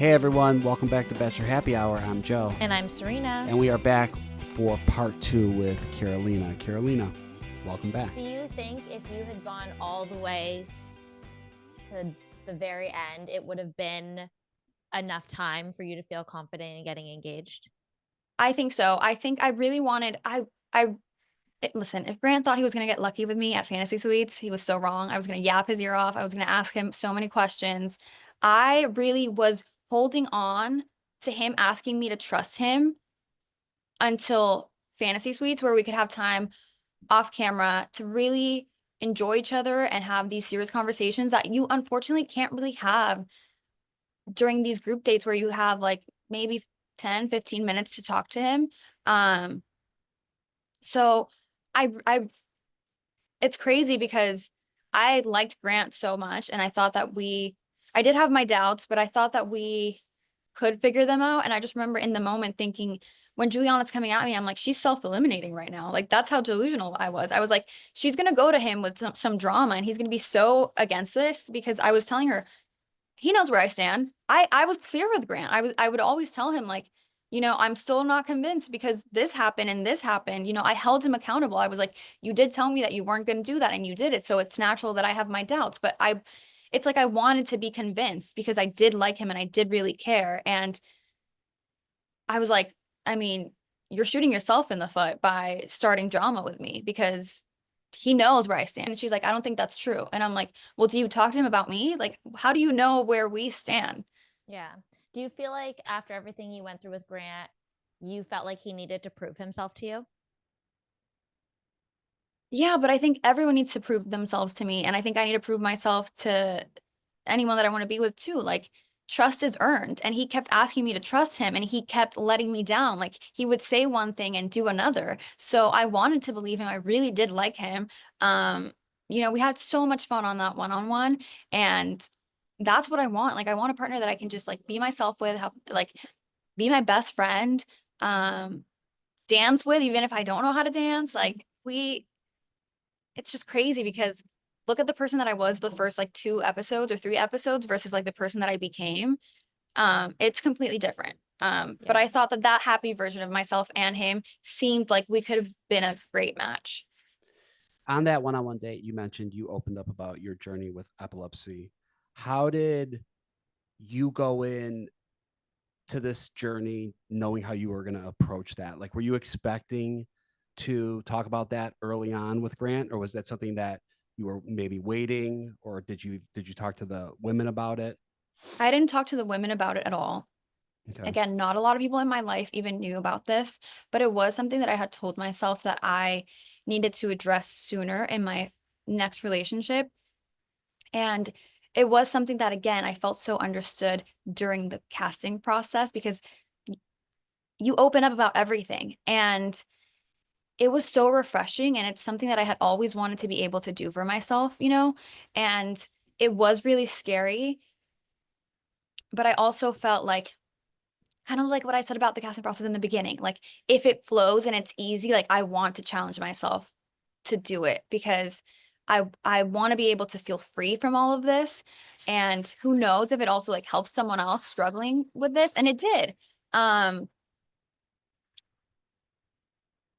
Hey everyone, welcome back to Bachelor Happy Hour. I'm Joe. And I'm Serena. And we are back for part 2 with Carolina. Carolina, welcome back. Do you think if you had gone all the way to the very end, it would have been enough time for you to feel confident in getting engaged? I think so. I think I really wanted, listen, if Grant thought he was going to get lucky with me at Fantasy Suites, he was so wrong. I was going to yap his ear off. I was going to ask him so many questions. I really was holding on to him asking me to trust him until Fantasy Suites, where we could have time off camera to really enjoy each other and have these serious conversations that you unfortunately can't really have during these group dates where you have like maybe 10, 15 minutes to talk to him. So I it's crazy because I liked Grant so much and I thought that I did have my doubts, but I thought that we could figure them out. And I just remember in the moment thinking, when Juliana's coming at me, I'm like, she's self-eliminating right now. Like, that's how delusional I was. I was like, she's going to go to him with some drama and he's going to be so against this, because I was telling her, he knows where I stand. I was clear with Grant. I would always tell him, like, I'm still not convinced because this happened and this happened. I held him accountable. I was like, you did tell me that you weren't going to do that and you did it. So it's natural that I have my doubts, but it's like I wanted to be convinced because I did like him and I did really care. And I was like, I mean, you're shooting yourself in the foot by starting drama with me because he knows where I stand. And she's like, I don't think that's true. And I'm like, well, do you talk to him about me? Like, how do you know where we stand? Yeah. Do you feel like after everything you went through with Grant, you felt like he needed to prove himself to you? Yeah, but I think everyone needs to prove themselves to me. And I think I need to prove myself to anyone that I want to be with too. Like, trust is earned. And he kept asking me to trust him and he kept letting me down. Like, he would say one thing and do another. So I wanted to believe him. I really did like him. We had so much fun on that one-on-one. And that's what I want. Like, I want a partner that I can just like be myself with, like be my best friend, dance with, even if I don't know how to dance. Like, it's just crazy because look at the person that I was the first like 2 episodes or 3 episodes versus like the person that I became. It's completely different. But I thought that happy version of myself and him seemed like we could have been a great match. On that one-on-one date, you mentioned you opened up about your journey with epilepsy. How did you go in to this journey knowing how you were going to approach that? Like, were you expecting to talk about that early on with Grant, or was that something that you were maybe waiting, or did you talk to the women about it? I didn't talk to the women about it at all. Okay. Again, not a lot of people in my life even knew about this, but it was something that I had told myself that I needed to address sooner in my next relationship. And it was something that, again, I felt so understood during the casting process because you open up about everything. And it was so refreshing. And it's something that I had always wanted to be able to do for myself, and it was really scary. But I also felt like, kind of like what I said about the casting process in the beginning, like if it flows and it's easy, like I want to challenge myself to do it because I want to be able to feel free from all of this. And who knows if it also like helps someone else struggling with this. And it did.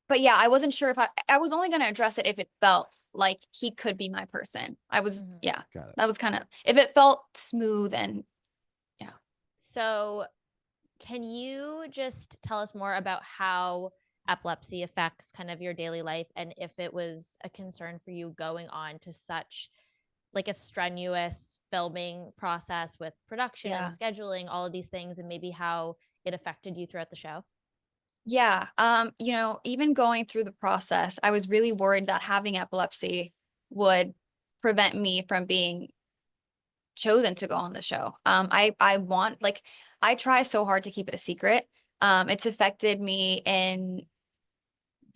But yeah, I wasn't sure if I was only going to address it if it felt like he could be my person. Yeah, Got it. that was kind of, if it felt smooth and yeah. So can you just tell us more about how epilepsy affects kind of your daily life, and if it was a concern for you going on to such like a strenuous filming process with production Yeah. and scheduling, all of these things, and maybe how it affected you throughout the show? Yeah. Even going through the process, I was really worried that having epilepsy would prevent me from being chosen to go on the show. I try so hard to keep it a secret. It's affected me in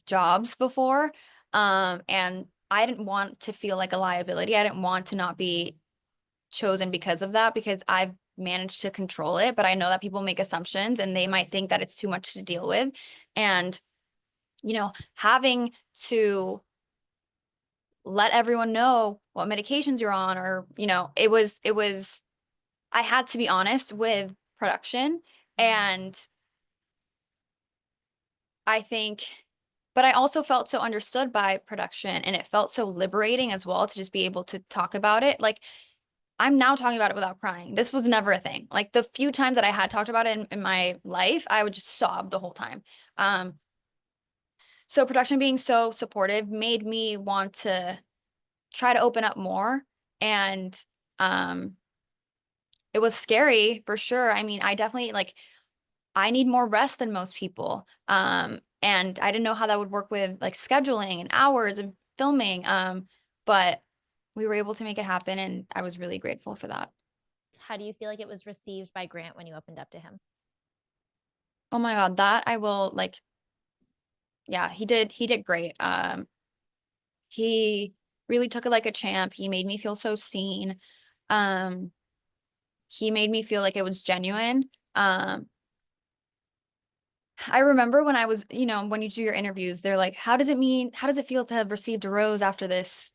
jobs before. And I didn't want to feel like a liability. I didn't want to not be chosen because of that, because I've managed to control it, but I know that people make assumptions and they might think that it's too much to deal with. And, having to let everyone know what medications you're on, or, I had to be honest with production. And I think, but I also felt so understood by production, and it felt so liberating as well to just be able to talk about it. Like, I'm now talking about it without crying. This was never a thing. Like, the few times that I had talked about it in my life, I would just sob the whole time. So production being so supportive made me want to try to open up more. And it was scary for sure. I mean, I definitely, like, I need more rest than most people. And I didn't know how that would work with like scheduling and hours of filming. But we were able to make it happen, and I was really grateful for that. How do you feel like it was received by Grant when you opened up to him? Oh my God, that I will like, yeah, he did great. He really took it like a champ. He made me feel so seen. Um, he made me feel like it was genuine. I remember when I was, when you do your interviews, they're like, how does it feel to have received a rose after this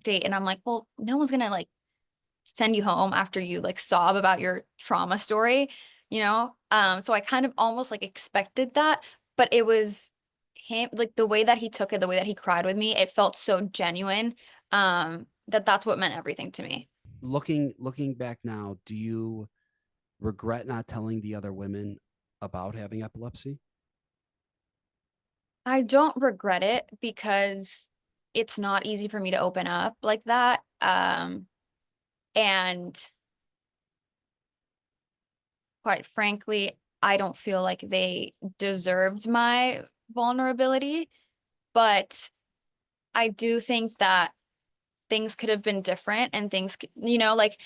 date? And I'm like, well, no one's gonna like send you home after you like sob about your trauma story, you know? So I kind of almost like expected that, but it was him, like the way that he took it, the way that he cried with me, it felt so genuine, that's what meant everything to me. Looking back now, do you regret not telling the other women about having epilepsy? I don't regret it because it's not easy for me to open up like that. And quite frankly, I don't feel like they deserved my vulnerability, but I do think that things could have been different, and things, like,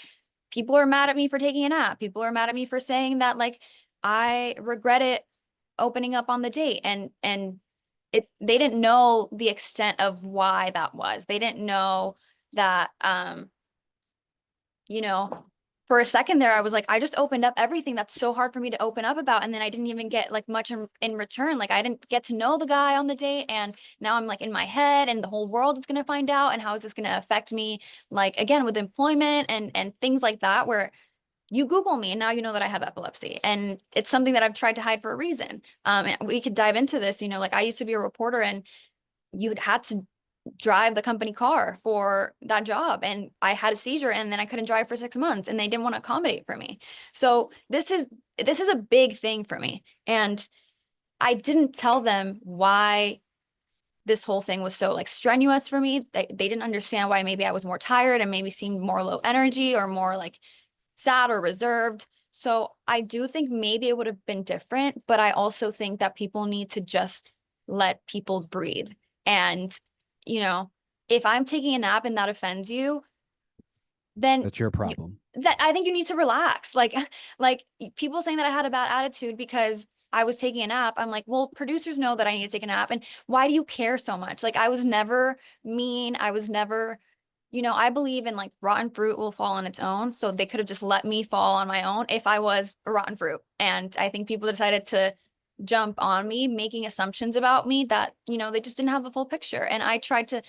people are mad at me for taking a nap. People are mad at me for saying that, like, I regret it opening up on the date, and they didn't know the extent of why that was. They didn't know that, you know, for a second there, I was like, I just opened up everything that's so hard for me to open up about. And then I didn't even get like much in return. Like, I didn't get to know the guy on the date. And now I'm like in my head, and the whole world is going to find out. And how is this going to affect me? Like, again, with employment and things like that, where you Google me and now you know that I have epilepsy, and it's something that I've tried to hide for a reason. And we could dive into this, like, I used to be a reporter, and you had to drive the company car for that job, and I had a seizure, and then I couldn't drive for 6 months, and they didn't want to accommodate for me. So this is a big thing for me, and I didn't tell them why this whole thing was so like strenuous for me. They didn't understand why maybe I was more tired and maybe seemed more low energy or more like sad or reserved. So I do think maybe it would have been different, but I also think that people need to just let people breathe. And, you know, if I'm taking a nap and that offends you, then That's your problem. that I think you need to relax. Like, like people saying that I had a bad attitude because I was taking a nap. I'm like, well, producers know that I need to take a nap. And why do you care so much? Like, I was never mean. I was never, I believe in like rotten fruit will fall on its own. So they could have just let me fall on my own if I was a rotten fruit. And I think people decided to jump on me, making assumptions about me that, they just didn't have the full picture. And I tried to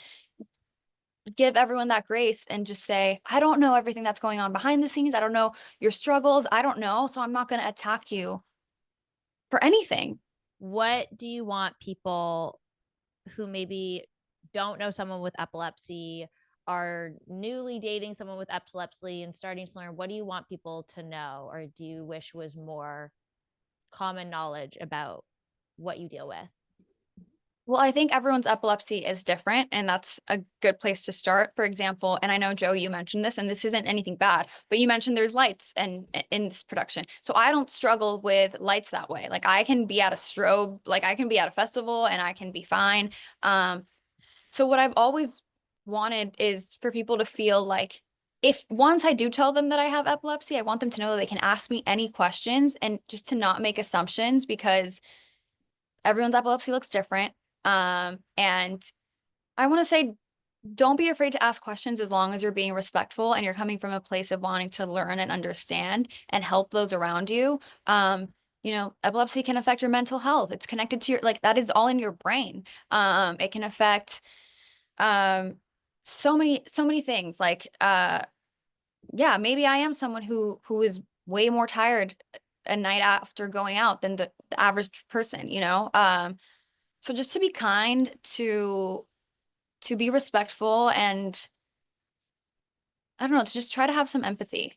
give everyone that grace and just say, I don't know everything that's going on behind the scenes. I don't know your struggles. I don't know. So I'm not going to attack you for anything. What do you want people who maybe don't know someone with epilepsy, are newly dating someone with epilepsy and starting to learn, what do you want people to know, or do you wish was more common knowledge about what you deal with? Well, I think everyone's epilepsy is different, and that's a good place to start. For example, and I know, Joe, you mentioned this, and this isn't anything bad, but you mentioned there's lights and in this production. So I don't struggle with lights that way. Like, I can be at a strobe, like I can be at a festival and I can be fine. So what I've always wanted is for people to feel like, if once I do tell them that I have epilepsy, I want them to know that they can ask me any questions, and just to not make assumptions, because everyone's epilepsy looks different. And I want to say, don't be afraid to ask questions as long as you're being respectful and you're coming from a place of wanting to learn and understand and help those around you. Epilepsy can affect your mental health. It's connected to your, like, that is all in your brain. It can affect so many things. Like, yeah, maybe I am someone who is way more tired a night after going out than the average person, you know? So just to be kind, to be respectful, and I don't know, to just try to have some empathy,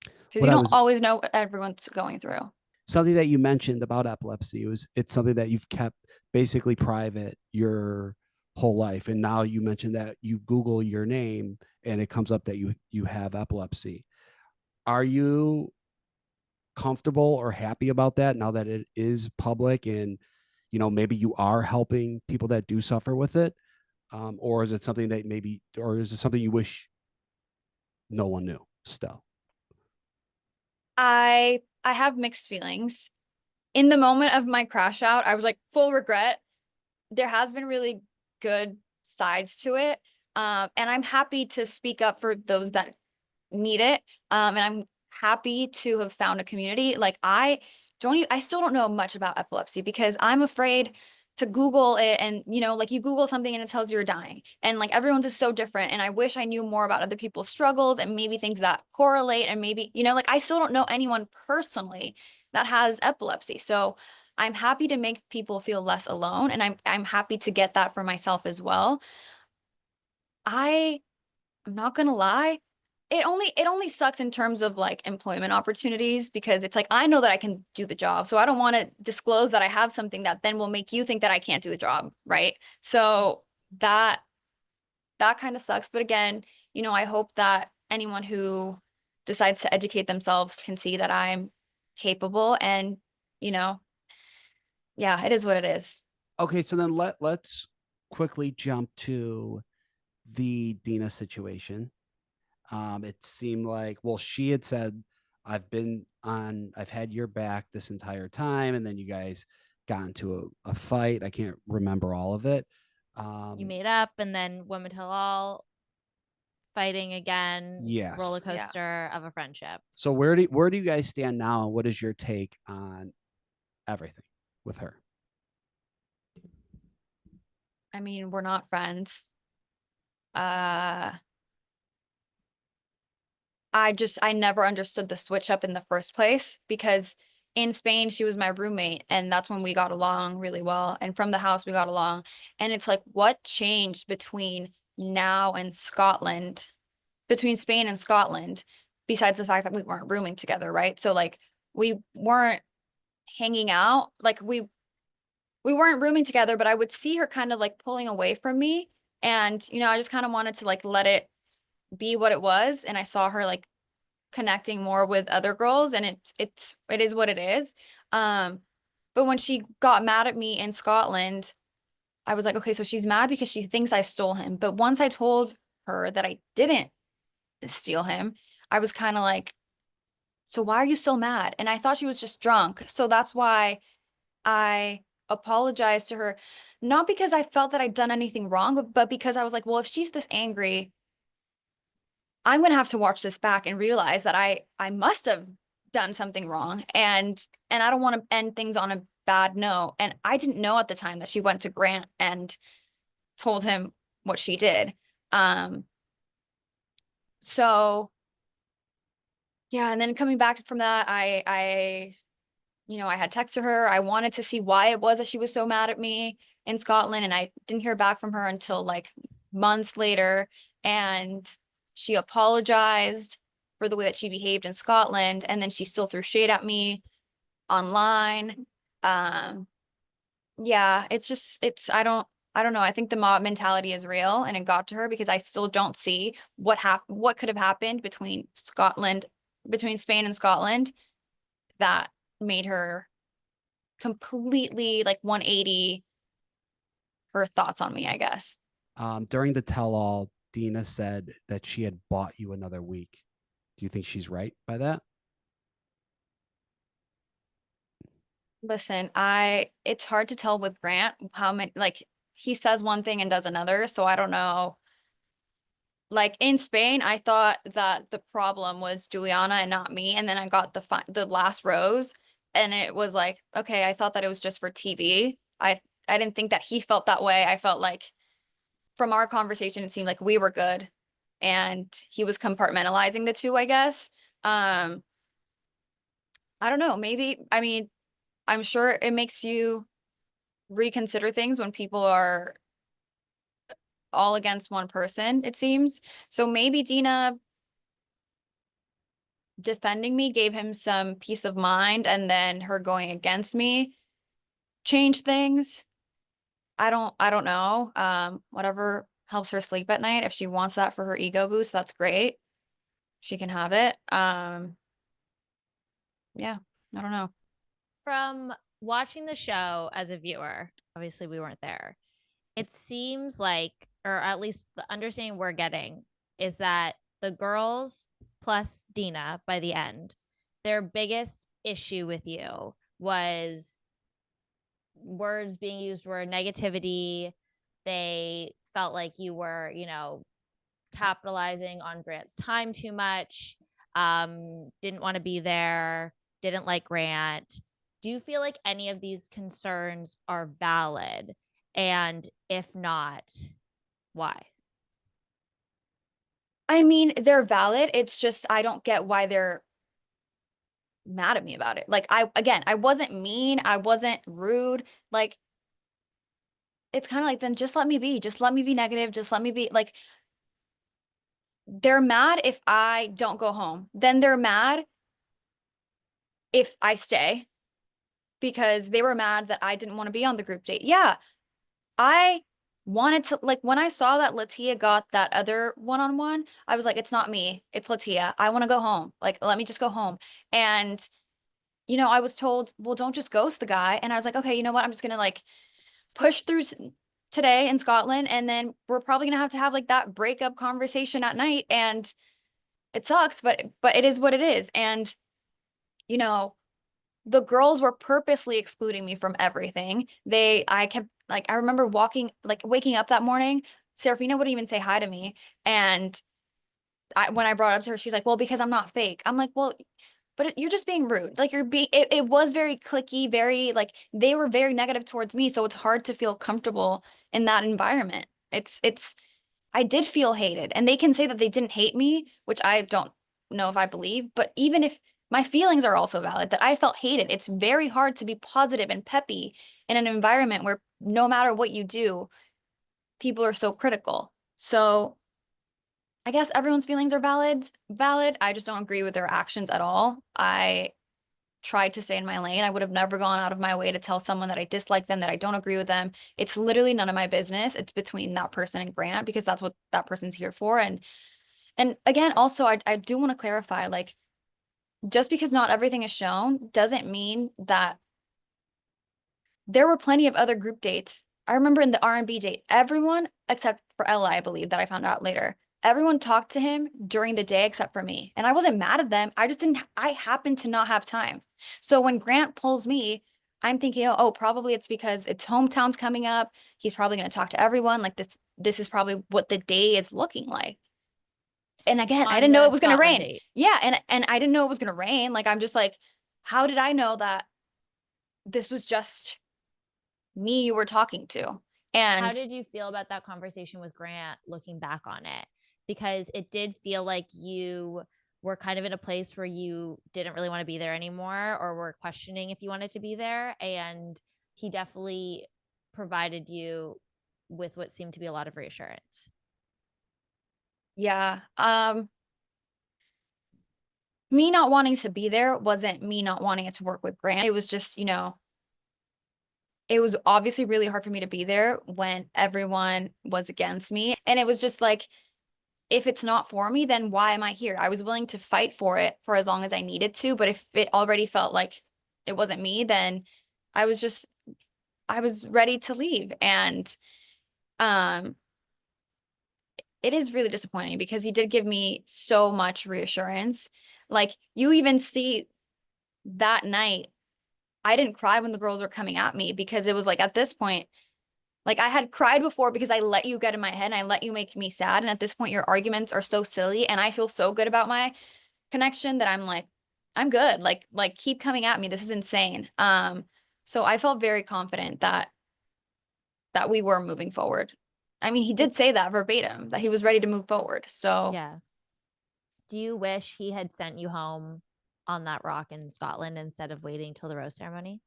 because What you I don't was always know what everyone's going through. something that you mentioned about epilepsy was it's something that you've kept basically private your whole life, and now you mentioned that you Google your name and it comes up that you have epilepsy. Are you comfortable or happy about that now that it is public and maybe you are helping people that do suffer with it, or is it something that maybe, or is it something you wish no one knew still? I have mixed feelings. In the moment of my crash out, I was like full regret. There has been really good sides to it. And I'm happy to speak up for those that need it. And I'm happy to have found a community. Like I still don't know much about epilepsy because I'm afraid to Google it, and like you Google something and it tells you're dying. And like everyone's is so different. And I wish I knew more about other people's struggles and maybe things that correlate, and maybe, like I still don't know anyone personally that has epilepsy. So I'm happy to make people feel less alone, and I'm happy to get that for myself as well. I'm not gonna lie. It only sucks in terms of like employment opportunities, because it's like I know that I can do the job. So I don't want to disclose that I have something that then will make you think that I can't do the job, right? So that kind of sucks. But again, I hope that anyone who decides to educate themselves can see that I'm capable, and you know, yeah, it is what it is. Okay, so then let's quickly jump to the Dina situation. It seemed like, well, she had said, I've had your back this entire time. And then you guys got into a fight. I can't remember all of it. You made up, and then women tell all, fighting again, roller Yes. Yeah. coaster of a friendship. So where do you guys stand now? And what is your take on everything with her? I mean, we're not friends. Uh, I never understood the switch up in the first place, because in Spain she was my roommate, and that's when we got along really well, and from the house we got along. And it's like, what changed between now and Scotland, between Spain and Scotland, besides the fact that we weren't rooming together, right? So like we weren't hanging out, like we weren't rooming together, but I would see her kind of like pulling away from me, and I just kind of wanted to like let it be what it was, and I saw her like connecting more with other girls, and it is what it is. But when she got mad at me in Scotland, I was like, okay, so she's mad because she thinks I stole him. But once I told her that I didn't steal him, I was kind of like, so why are you still mad? And I thought she was just drunk. So that's why I apologized to her, not because I felt that I'd done anything wrong, but because I was like, well, if she's this angry, I'm gonna have to watch this back and realize that I must have done something wrong, and I don't want to end things on a bad note. And I didn't know at the time that she went to Grant and told him what she did. Um, so yeah, and then coming back from that, I had texted her. I wanted to see why it was that she was so mad at me in Scotland, and I didn't hear back from her until like months later. And she apologized for the way that she behaved in Scotland, and then she still threw shade at me online. Um, yeah, I don't know. I think the mob mentality is real, and it got to her, because I still don't see what could have happened between Spain and Scotland, that made her completely like 180 her thoughts on me, I guess. During the tell-all, Dina said that she had bought you another week. Do you think she's right by that? Listen, it's hard to tell with Grant how many, like he says one thing and does another, so I don't know. Like in Spain, I thought that the problem was Juliana and not me, and then I got the last rose, and it was like, okay, I thought that it was just for TV. I didn't think that he felt that way. I felt like from our conversation, it seemed like we were good, and he was compartmentalizing the two, I guess. Um, I don't know, maybe, I mean, I'm sure it makes you reconsider things when people are all against one person, it seems. So maybe Dena defending me gave him some peace of mind, and then her going against me changed things. I don't know. Whatever helps her sleep at night. If she wants that for her ego boost, that's great. She can have it. Yeah, I don't know. From watching the show as a viewer, obviously we weren't there. It seems like, or at least the understanding we're getting, is that the girls plus Dena by the end, their biggest issue with you was words being used were negativity. They felt like you were, capitalizing on Grant's time too much, didn't want to be there, didn't like Grant. Do you feel like any of these concerns are valid? And if not, why? I mean, they're valid. It's just I don't get why they're mad at me about it. Like I wasn't mean, I wasn't rude. Like it's kind of like, then just let me be. Just let me be negative. Just let me be like, they're mad if I don't go home. Then they're mad if I stay because they were mad that I didn't want to be on the group date. Yeah. I wanted to, like, when I saw that Latia got that other one-on-one, I was like, it's not me, it's Latia. I want to go home. Like, let me just go home. And, I was told, well, don't just ghost the guy. And I was like, okay, you know what? I'm just gonna like push through today in Scotland, and then we're probably gonna have to have like that breakup conversation at night. And it sucks, but it is what it is. And, you know, the girls were purposely excluding me from everything. I kept like, I remember waking up that morning, Serafina wouldn't even say hi to me. And when I brought it up to her, she's like, well, because I'm not fake. I'm like, well, but you're just being rude. Like it was very cliquey, very like, they were very negative towards me. So it's hard to feel comfortable in that environment. I did feel hated, and they can say that they didn't hate me, which I don't know if I believe, but even if my feelings are also valid, that I felt hated. It's very hard to be positive and peppy in an environment where no matter what you do, people are so critical. So I guess everyone's feelings are valid. I just don't agree with their actions at all. I tried to stay in my lane. I would have never gone out of my way to tell someone that I dislike them, that I don't agree with them. It's literally none of my business. It's between that person and Grant, because that's what that person's here for. And again, also, I do want to clarify, like, just because not everything is shown doesn't mean that there were plenty of other group dates. I remember in the R&B date, everyone except for Ella, I believe, that I found out later, everyone talked to him during the day except for me. And I wasn't mad at them. I happened to not have time. So when Grant pulls me, I'm thinking, oh, probably it's because it's hometowns coming up. He's probably going to talk to everyone. Like this is probably what the day is looking like. And again, I On didn't know the it was going to Scotland rain. date. Yeah, and I didn't know it was going to rain. Like, I'm just like, how did I know that this was just me you were talking to? How And did you feel about that conversation with Grant looking back on it? Because it did feel like you were kind of in a place where you didn't really want to be there anymore, or were questioning if you wanted to be there. And he definitely provided you with what seemed to be a lot of reassurance. yeah, me not wanting to be there wasn't me not wanting it to work with Grant. It was just, it was obviously really hard for me to be there when everyone was against me. And it was just like, if it's not for me, then why am I here? I was willing to fight for it for as long as I needed to, but if it already felt like it wasn't me, then I was ready to leave. And um it is really disappointing because he did give me so much reassurance. Like, you even see that night, I didn't cry when the girls were coming at me, because it was like, at this point, like, I had cried before because I let you get in my head and I let you make me sad. And at this point, your arguments are so silly and I feel so good about my connection that I'm like, I'm good. Like keep coming at me. This is insane. So I felt very confident that we were moving forward. I mean, he did say that verbatim, that he was ready to move forward. So Yeah. Do you wish he had sent you home on that rock in Scotland instead of waiting till the rose ceremony?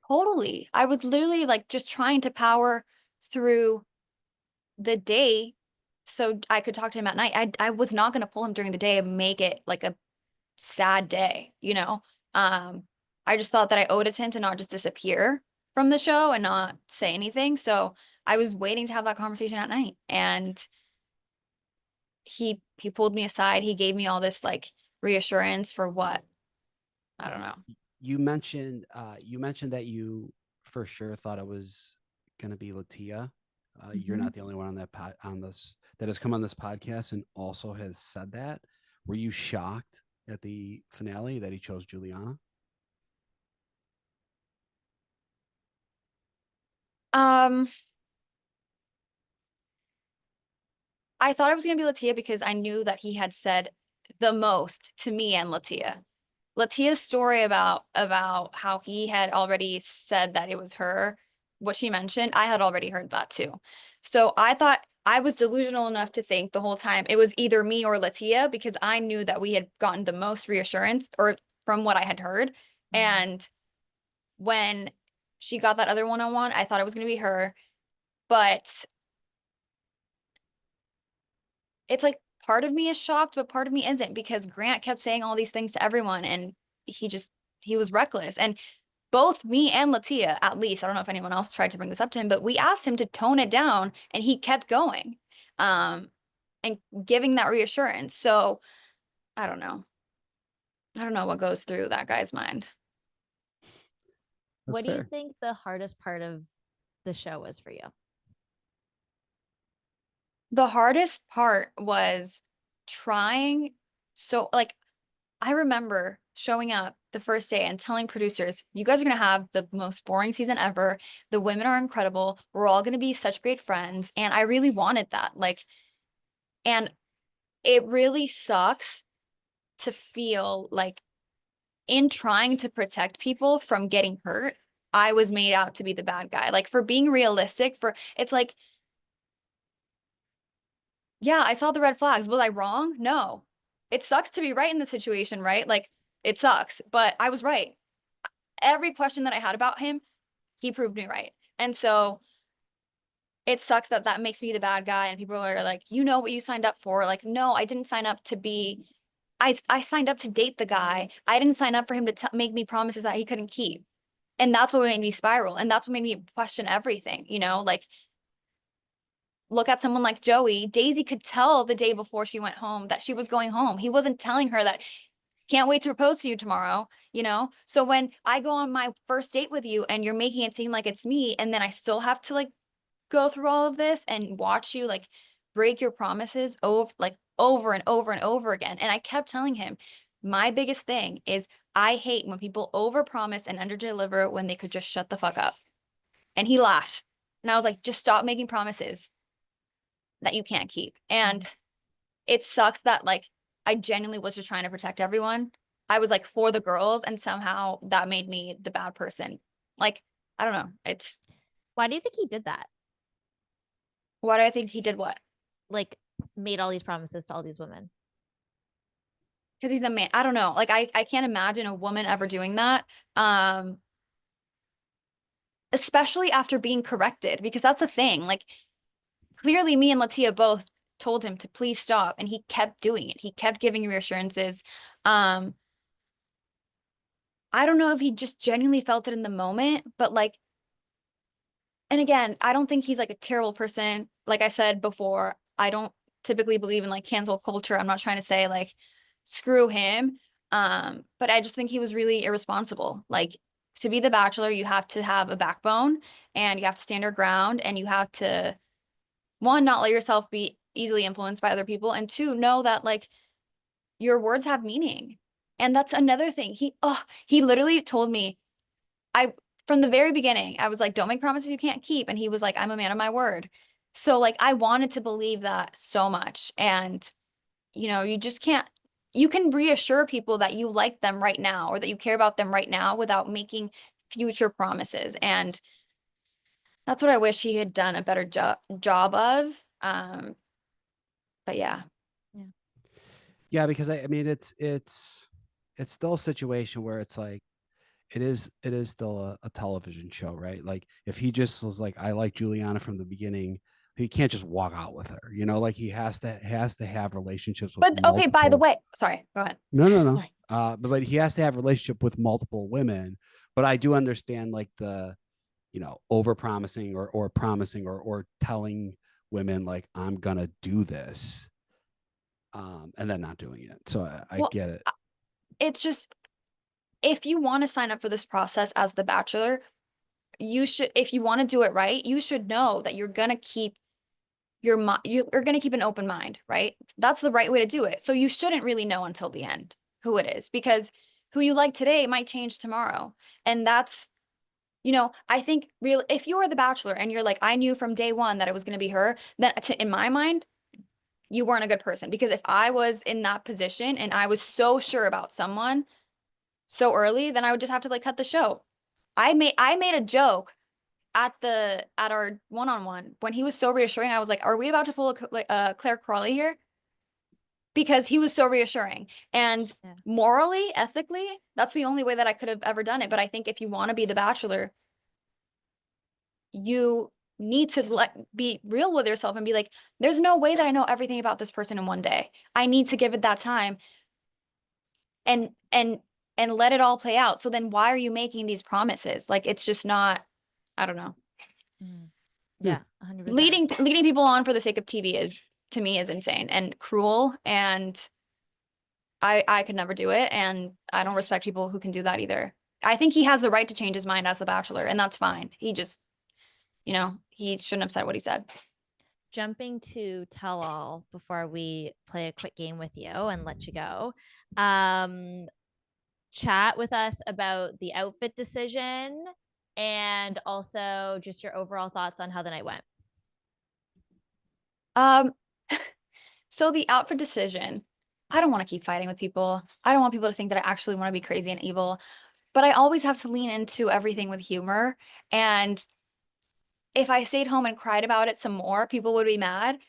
Totally. I was literally like just trying to power through the day so I could talk to him at night. I was not going to pull him during the day and make it like a sad day, you know? I just thought that I owed it to him to not just disappear from the show and not say anything. So I was waiting to have that conversation at night, and he pulled me aside. He gave me all this like reassurance for what? I don't know. You mentioned that you for sure thought it was gonna be Latia. You're Mhm. not the only one on this that has come on this podcast and also has said that. Were you shocked at the finale that he chose Juliana? Um, I thought it was gonna be Latia because I knew that he had said the most to me and Latia. Latia's story about how he had already said that it was her, what she mentioned, I had already heard that too. So I thought I was delusional enough to think the whole time it was either me or Latia because I knew that we had gotten the most reassurance or from what I had heard. And when she got that other one-on-one, I thought it was going to be her, but it's like part of me is shocked, but part of me isn't because Grant kept saying all these things to everyone and he was reckless. And both me and Latia, at least, I don't know if anyone else tried to bring this up to him, but we asked him to tone it down and he kept going. And giving that reassurance. So I don't know. I don't know what goes through that guy's mind. That's What do you fair. think the hardest part of the show was for you? The hardest part was trying. So, like, I remember showing up the first day and telling producers, you guys are going to have the most boring season ever. The women are incredible. We're all going to be such great friends. And I really wanted that. Like, and it really sucks to feel like in trying to protect people from getting hurt, I was made out to be the bad guy. Like, for being realistic, it's like, yeah, I saw the red flags. Was I wrong? No. It sucks to be right in the situation, right? Like, it sucks, but I was right. Every question that I had about him, he proved me right. And so it sucks that that makes me the bad guy and people are like, you know what you signed up for. Like, no, I didn't sign up to be, I signed up to date the guy. I didn't sign up for him to make me promises that he couldn't keep. And that's what made me spiral. And that's what made me question everything, you know, like look at someone like Joey. Daisy could tell the day before she went home that she was going home. He wasn't telling her that can't wait to propose to you tomorrow, you know? So when I go on my first date with you and you're making it seem like it's me, and then I still have to like go through all of this and watch you like break your promises over and over and over again. And I kept telling him, my biggest thing is I hate when people overpromise and underdeliver when they could just shut the fuck up. And he laughed. And I was like, just stop making promises that you can't keep. And it sucks that like I genuinely was just trying to protect everyone. I was like for the girls, and somehow that made me the bad person. Like, I don't know. It's Why do you think he did that? why do I think he did what? Like, made all these promises to all these women. Because he's a man. I don't know. Like I can't imagine a woman ever doing that. Especially after being corrected, because that's a thing. Like clearly me and Latia both told him to please stop, and he kept doing it. He kept giving reassurances. I don't know if he just genuinely felt it in the moment, but like, and again, I don't think he's like a terrible person. Like I said before, I don't typically believe in like cancel culture. I'm not trying to say like screw him. But I just think he was really irresponsible. Like to be the bachelor, you have to have a backbone and you have to stand your ground, and you have to one, not let yourself be easily influenced by other people, and two, know that like your words have meaning. And that's another thing. He literally told me, I from the very beginning, I was like, don't make promises you can't keep. And he was like, I'm a man of my word. So like I wanted to believe that so much. And you know, you just can't, you can reassure people that you like them right now or that you care about them right now without making future promises. And that's what I wish he had done a better job of. But yeah. Yeah, because I mean it's it's still a situation where it's like it is still a television show, right? Like if he just was like, I like Juliana from the beginning, he can't just walk out with her, like he has to have relationships with But okay, by the multiple. way, sorry, go ahead. No. Sorry. But he has to have a relationship with multiple women. But I do understand like the, over promising or promising or telling women like I'm gonna do this, and then not doing it. So I Well, get it. it's just, if you want to sign up for this process as the Bachelor, you should, if you want to do it right, you should know that you're gonna keep you're gonna keep an open mind, right? That's the right way to do it. So you shouldn't really know until the end who it is, because who you like today might change tomorrow. And that's, I think real if you're the Bachelor and you're like, I knew from day one that it was gonna be her, then in my mind, you weren't a good person. Because if I was in that position and I was so sure about someone so early, then I would just have to like cut the show. I made a joke at our one-on-one when he was so reassuring. I was like, are we about to pull a Claire Crawley here? Because he was so reassuring. And Yeah. morally, ethically, that's the only way that I could have ever done it. But I think if you want to be the Bachelor, you need to be real with yourself and be like, there's no way that I know everything about this person in one day. I need to give it that time and let it all play out. So then why are you making these promises? Like, it's just not, I don't know. Yeah, 100%. Leading people on for the sake of TV is, to me, is insane and cruel, and I could never do it, and I don't respect people who can do that either. I think he has the right to change his mind as the Bachelor, and that's fine. He just, he shouldn't have said what he said. Jumping to tell all before we play a quick game with you and let you go. Chat with us about the outfit decision and also just your overall thoughts on how the night went. So the outfit decision, I don't want to keep fighting with people. I don't want people to think that I actually want to be crazy and evil, but I always have to lean into everything with humor. And if I stayed home and cried about it some more, people would be mad.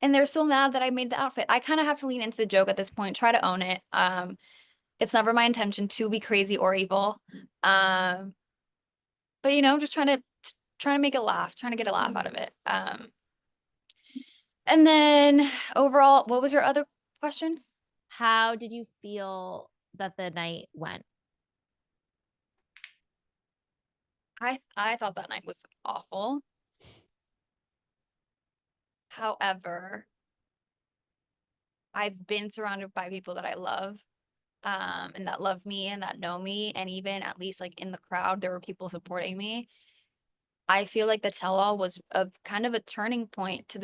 And they're still mad that I made the outfit. I kind of have to lean into the joke at this point, try to own it. It's never my intention to be crazy or evil. But just trying to make it laugh, trying to get a laugh out of it. And then overall, what was your other question? How did you feel that the night went? I thought that night was awful. However, I've been surrounded by people that I love, and that love me and that know me. And even at least like in the crowd, there were people supporting me. I feel like the tell-all was a kind of a turning point to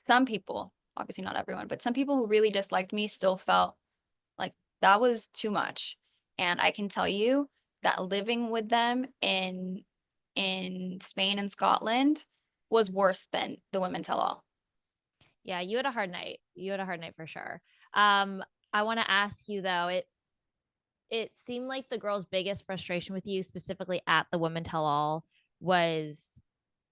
some people, obviously not everyone, but some people who really disliked me still felt like that was too much. And I can tell you that living with them in Spain and Scotland was worse than the women tell-all. Yeah, you had a hard night. You had a hard night for sure. I want to ask you though, it seemed like the girls' biggest frustration with you, specifically at the women tell all, was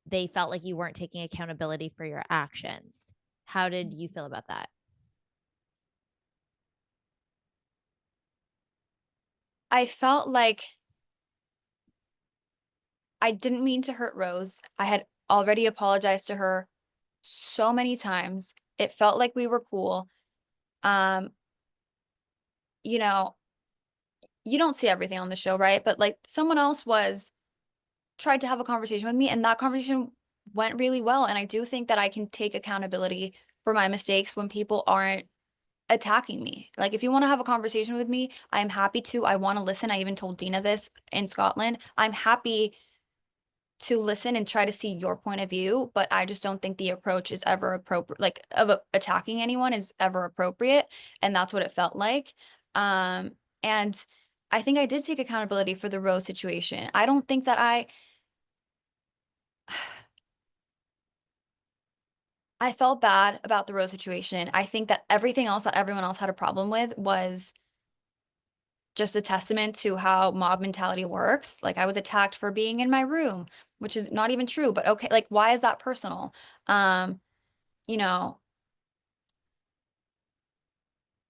they felt like you weren't taking accountability for your actions. How did you feel about that? I felt like I didn't mean to hurt Rose. I had already apologized to her so many times. It felt like we were cool. Um, you know, you don't see everything on the show, right? But like someone else tried to have a conversation with me, and that conversation went really well. And I do think that I can take accountability for my mistakes when people aren't attacking me. Like if you want to have a conversation with me, I'm happy to. I want to listen. I even told Dena this in Scotland. I'm happy to listen and try to see your point of view, but I just don't think the approach is ever appropriate, like attacking anyone is ever appropriate. And that's what it felt like. And I think I did take accountability for the Rose situation. I don't think that I felt bad about the Rose situation. I think that everything else that everyone else had a problem with was just a testament to how mob mentality works. Like I was attacked for being in my room, which is not even true, but okay, like why is that personal? You know,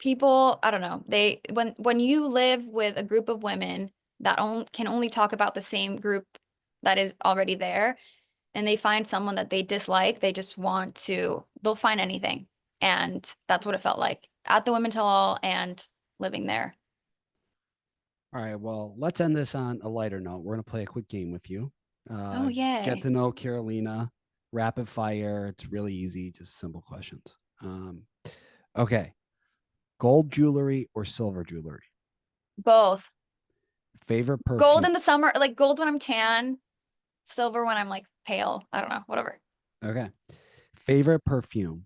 people, I don't know, they when you live with a group of women that can only talk about the same group that is already there, and they find someone that they dislike, they just want to, they'll find anything. And that's what it felt like at the women tell all and living there. All right. Well, let's end this on a lighter note. We're going to play a quick game with you. Oh, yay. Get to know Carolina. Rapid fire. It's really easy. Just simple questions. Okay. Gold jewelry or silver jewelry? Both. Favorite perfume? Gold in the summer, like gold when I'm tan, silver when I'm like pale. I don't know, whatever. Okay. Favorite perfume?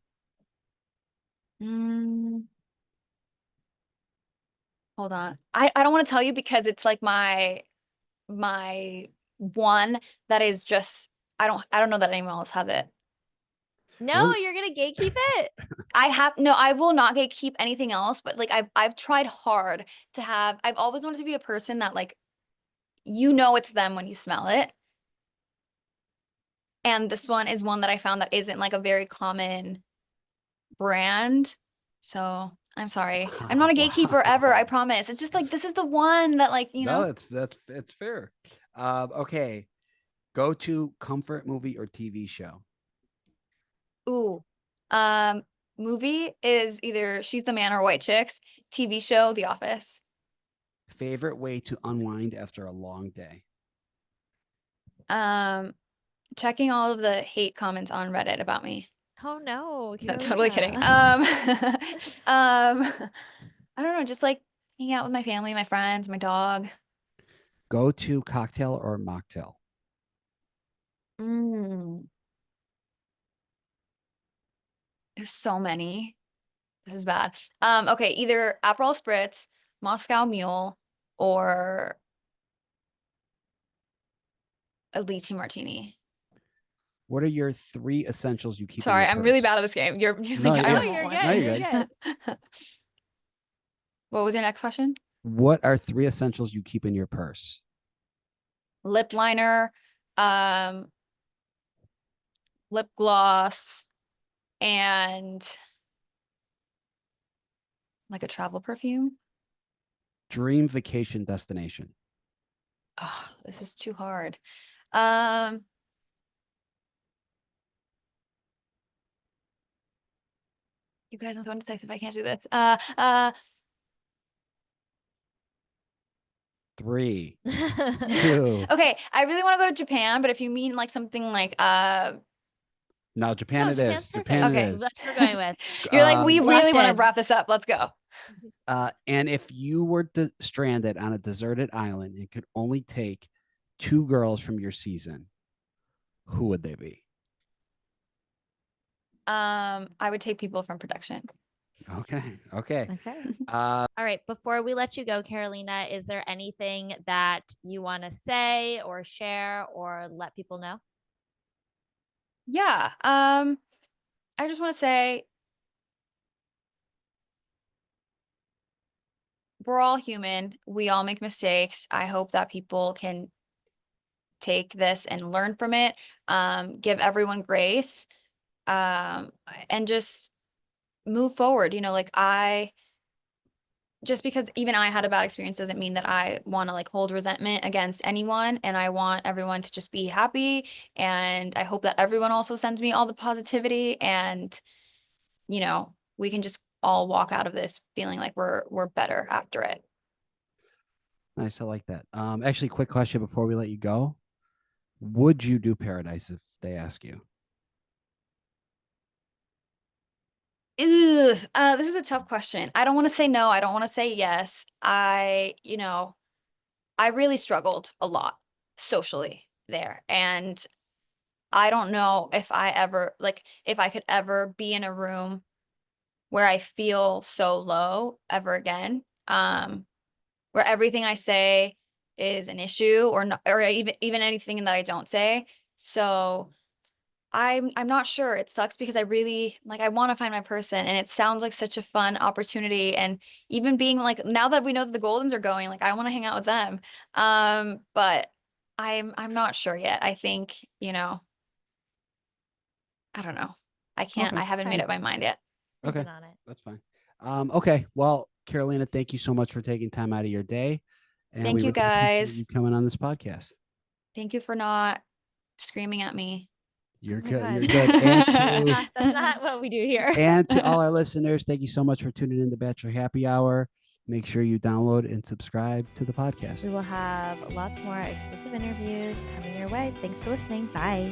Hold on. I don't want to tell you because it's like my one that is just I don't know that anyone else has it. No, Really? you're gonna gatekeep it. I will not gatekeep anything else, but like I've tried hard to have, I've always wanted to be a person that like, you know, it's them when you smell it. And this one is one that I found that isn't like a very common brand. So I'm sorry. I'm not a gatekeeper ever, I promise. It's just like this is the one that like, you know. No, that's fair. Okay. Go to comfort movie or TV show? Ooh. Movie is either She's the Man or White Chicks. TV show, The Office. Favorite way to unwind after a long day? Checking all of the hate comments on Reddit about me. Oh no, No, totally kidding. I don't know, just like hanging out with my family, my friends, my dog. Go to cocktail or mocktail? There's so many. This is bad. Okay, either Aperol Spritz, Moscow Mule, or a lychee martini. What are your 3 essentials you keep? Sorry, I'm really bad at this game. You're No, like, I No, want you're one. good. No, You're you're good. What was your next question? What are 3 essentials you keep in your purse? Lip liner, lip gloss, and like a travel perfume. Dream vacation destination? Oh, this is too hard. You guys, I'm going to text if I can't do this. 3, 2. Okay, I really want to go to Japan, but if you mean like something like No, Japan No, it Japan's is. perfect. Japan Okay. it is. That's what we're going with. you're like, we really want to Locked in. wrap this up. Let's go. And if you were stranded on a deserted island and could only take 2 girls from your season, who would they be? I would take people from production. Okay. Okay. Okay. All right. Before we let you go, Carolina, is there anything that you want to say or share or let people know? Yeah. I just want to say we're all human. We all make mistakes. I hope that people can take this and learn from it. Give everyone grace. And just move forward. You know, like just because even I had a bad experience doesn't mean that I want to like hold resentment against anyone. And I want everyone to just be happy. And I hope that everyone also sends me all the positivity, and, you know, we can just all walk out of this feeling like we're better after it. Nice. I like that. Actually, quick question before we let you go. Would you do Paradise if they ask you? This is a tough question. I don't want to say no. I don't want to say yes. You know, I really struggled a lot socially there. And I don't know if if I could ever be in a room where I feel so low ever again. Where everything I say is an issue, or not, or even anything that I don't say. So I'm not sure. It sucks because I really like, I want to find my person, and it sounds like such a fun opportunity. And even being like, now that we know that the Goldens are going, like I want to hang out with them. But I'm not sure yet. I think, you know, I don't know. I Okay. haven't made up my mind yet. Okay. Thinking on it. That's fine. Okay. Well, Carolina, thank you so much for taking time out of your day. And Thank we you, really appreciate guys. you coming on this podcast. Thank you for not screaming at me. You're Oh my good. God. You're good. And That's not what we do here. and to all our listeners, thank you so much for tuning in to Bachelor Happy Hour. Make sure you download and subscribe to the podcast. We will have lots more exclusive interviews coming your way. Thanks for listening. Bye.